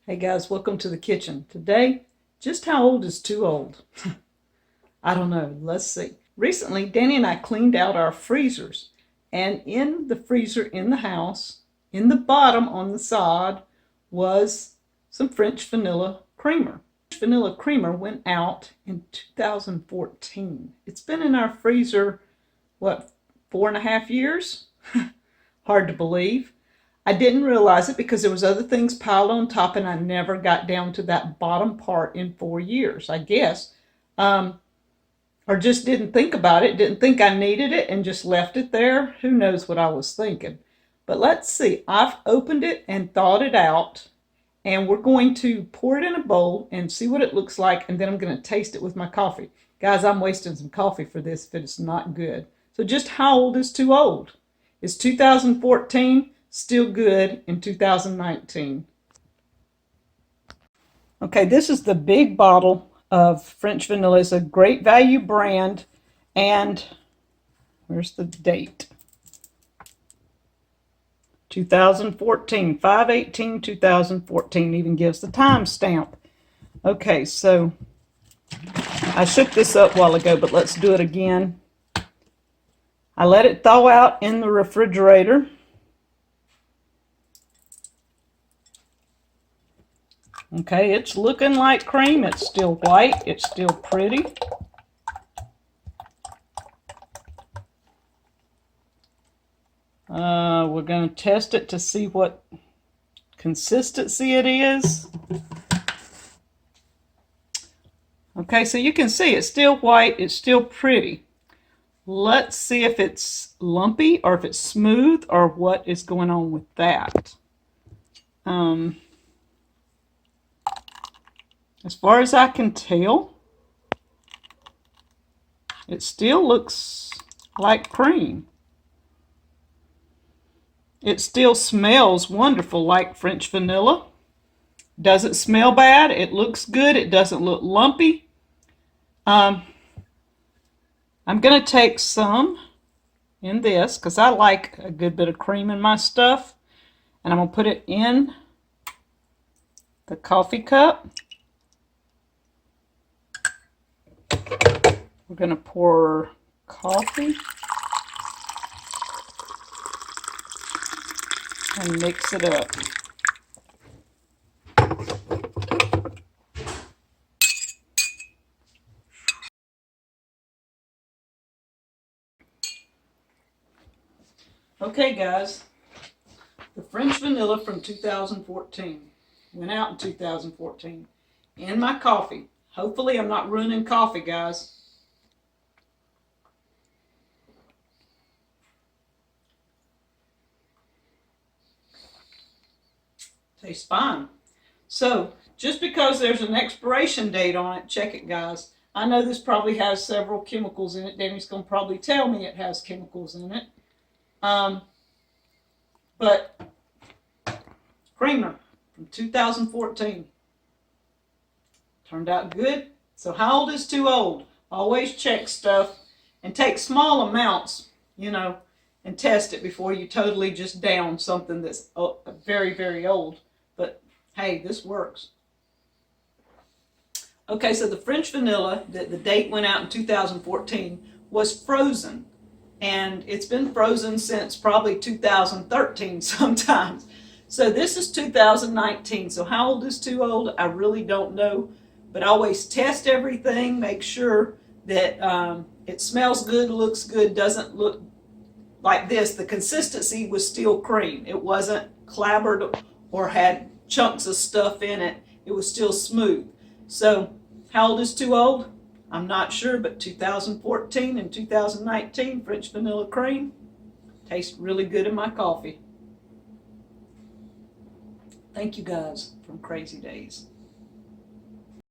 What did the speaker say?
Hey guys, welcome to the kitchen. Today, just how old is too old? I don't know. Let's see. Recently, Danny and I cleaned out our freezers. And in the freezer in the house, in the bottom on the side, was some French vanilla creamer. Vanilla creamer went out in 2014. It's been in our freezer, what, 4.5 years? Hard to believe. I didn't realize it because there was other things piled on top and I never got down to that bottom part in 4 years, I guess. Or just didn't think about it, didn't think I needed it and just left it there. Who knows what I was thinking. But let's see, I've opened it and thawed it out and we're going to pour it in a bowl and see what it looks like, and then I'm going to taste it with my coffee. Guys, I'm wasting some coffee for this if it's not good. So just how old is too old? Is 2014 still good in 2019? Okay, this is the big bottle of French vanilla. It's a great value brand, and where's the date? 2014, 5/18/2014, even gives the time stamp. Okay, so I shook this up a while ago, but let's do it again. I let it thaw out in the refrigerator. Okay, it's looking like cream. It's still white. It's still pretty. We're going to test it to see what consistency it is. Okay, so you can see it's still white. It's still pretty. Let's see if it's lumpy or if it's smooth or what is going on with that. As far as I can tell, it still looks like cream. It still smells wonderful like French vanilla. Doesn't smell bad. It looks good. It doesn't look lumpy. I'm going to take some in this because I like a good bit of cream in my stuff. And I'm going to put it in the coffee cup. We're going to pour coffee and mix it up. Okay guys, the French vanilla from 2014 went out in 2014 in my coffee. Hopefully I'm not ruining coffee, guys. Tastes fine. So just because there's an expiration date on it, check it, guys. I know this probably has several chemicals in it. Danny's going to probably tell me it has chemicals in it. But creamer from 2014 turned out good. So how old is too old? Always check stuff and take small amounts, and test it before you totally just down something that's very, very old. But hey, this works. Okay, so the French vanilla, the date went out in 2014, was frozen. And it's been frozen since probably 2013 sometimes. So this is 2019. So how old is too old? I really don't know. But always test everything. Make sure that it smells good, looks good, doesn't look like this. The consistency was still cream. It wasn't clabbered or had chunks of stuff in it. It was still smooth. So how old is too old? I'm not sure, but 2014 and 2019 French vanilla cream tastes really good in my coffee. Thank you guys from Crazy Days.